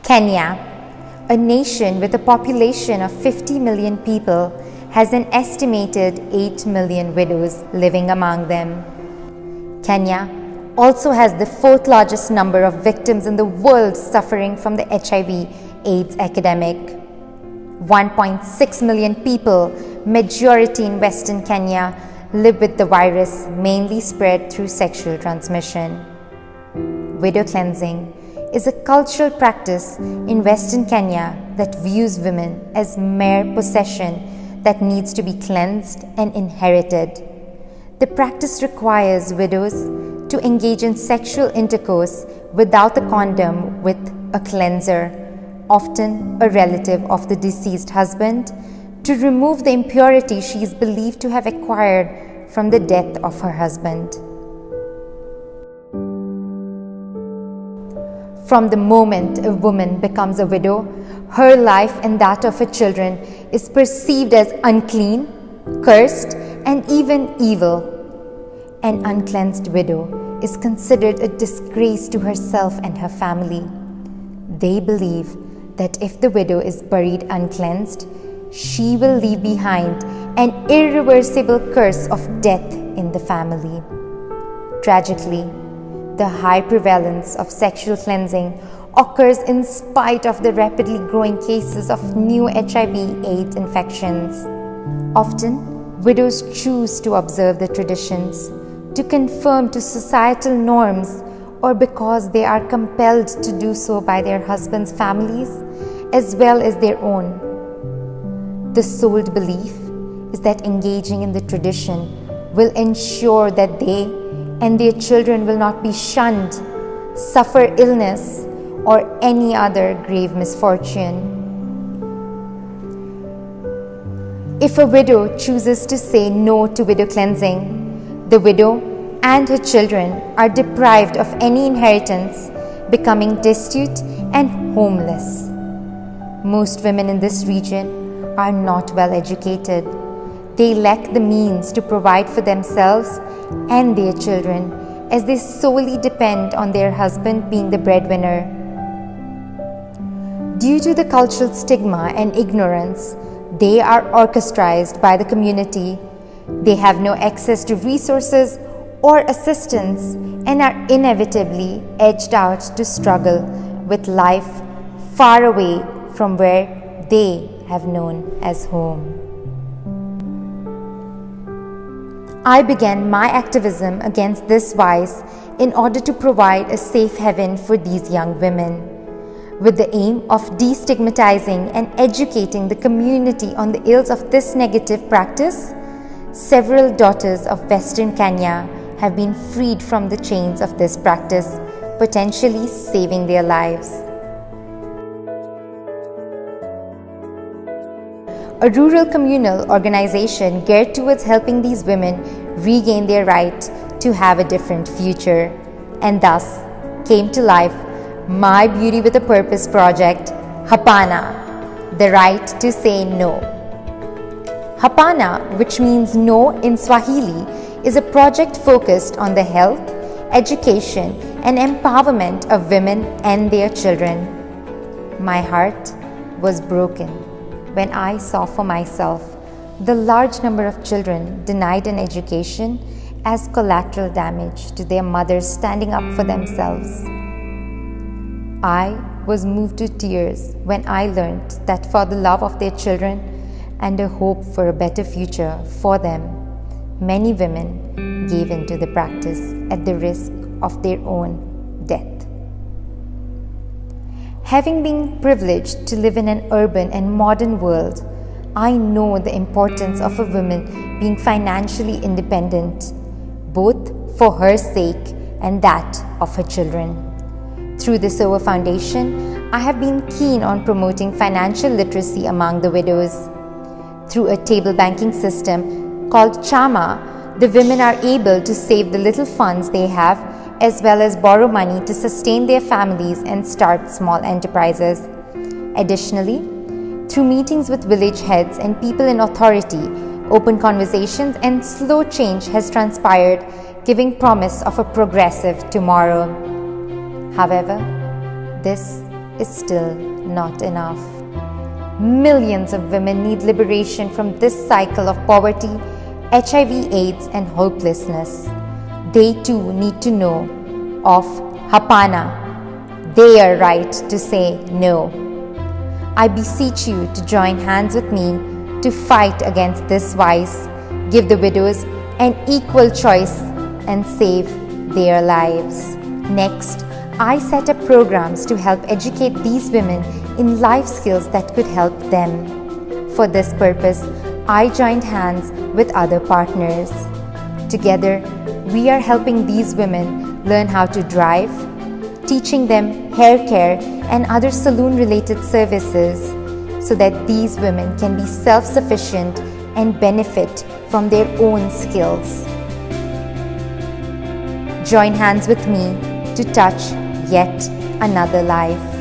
Kenya, a nation with a population of 50 million people, has an estimated 8 million widows living among them. Kenya also has the fourth largest number of victims in the world suffering from the HIV/AIDS epidemic. 1.6 million people, majority in Western Kenya, live with the virus, mainly spread through sexual transmission. Widow cleansing is a cultural practice in Western Kenya that views women as mere possession that needs to be cleansed and inherited. The practice requires widows to engage in sexual intercourse without a condom with a cleanser, often a relative of the deceased husband, to remove the impurity she is believed to have acquired from the death of her husband. From the moment a woman becomes a widow, her life and that of her children is perceived as unclean, cursed, and even evil. An uncleansed widow is considered a disgrace to herself and her family. They believe that if the widow is buried uncleansed, she will leave behind an irreversible curse of death in the family. Tragically, the high prevalence of sexual cleansing occurs in spite of the rapidly growing cases of new HIV/AIDS infections. Often, widows choose to observe the traditions, to conform to societal norms, or because they are compelled to do so by their husbands' families as well as their own. The souled belief is that engaging in the tradition will ensure that they and their children will not be shunned, suffer illness, or any other grave misfortune. If a widow chooses to say no to widow cleansing, the widow and her children are deprived of any inheritance, becoming destitute and homeless. Most women in this region are not well educated. They lack the means to provide for themselves and their children, as they solely depend on their husband being the breadwinner. Due to the cultural stigma and ignorance, they are ostracized by the community. They have no access to resources or assistance and are inevitably edged out to struggle with life far away from where they have known as home. I began my activism against this vice in order to provide a safe haven for these young women, with the aim of destigmatizing and educating the community on the ills of this negative practice. Several daughters of Western Kenya have been freed from the chains of this practice, potentially saving their lives. A rural communal organization geared towards helping these women regain their right to have a different future, and thus came to life My Beauty with a Purpose project, Hapana, the right to say no. Hapana, which means no in Swahili, is a project focused on the health, education, and empowerment of women and their children. My heart was broken when I saw for myself the large number of children denied an education as collateral damage to their mothers standing up for themselves. I was moved to tears when I learned that for the love of their children and a hope for a better future for them, many women gave in to the practice at the risk of their own death. Having been privileged to live in an urban and modern world, I know the importance of a woman being financially independent, both for her sake and that of her children. Through the SOA Foundation, I have been keen on promoting financial literacy among the widows. Through a table banking system called Chama, the women are able to save the little funds they have as well as borrow money to sustain their families and start small enterprises. Additionally, through meetings with village heads and people in authority, open conversations and slow change has transpired, giving promise of a progressive tomorrow. However, this is still not enough. Millions of women need liberation from this cycle of poverty, HIV, AIDS, and hopelessness. They too need to know of Hapana, their right to say no. I beseech you to join hands with me to fight against this vice, give the widows an equal choice, and save their lives. Next, I set up programs to help educate these women in life skills that could help them. For this purpose, I joined hands with other partners. Together, we are helping these women learn how to drive, teaching them hair care and other salon-related services so that these women can be self-sufficient and benefit from their own skills. Join hands with me to touch yet another life.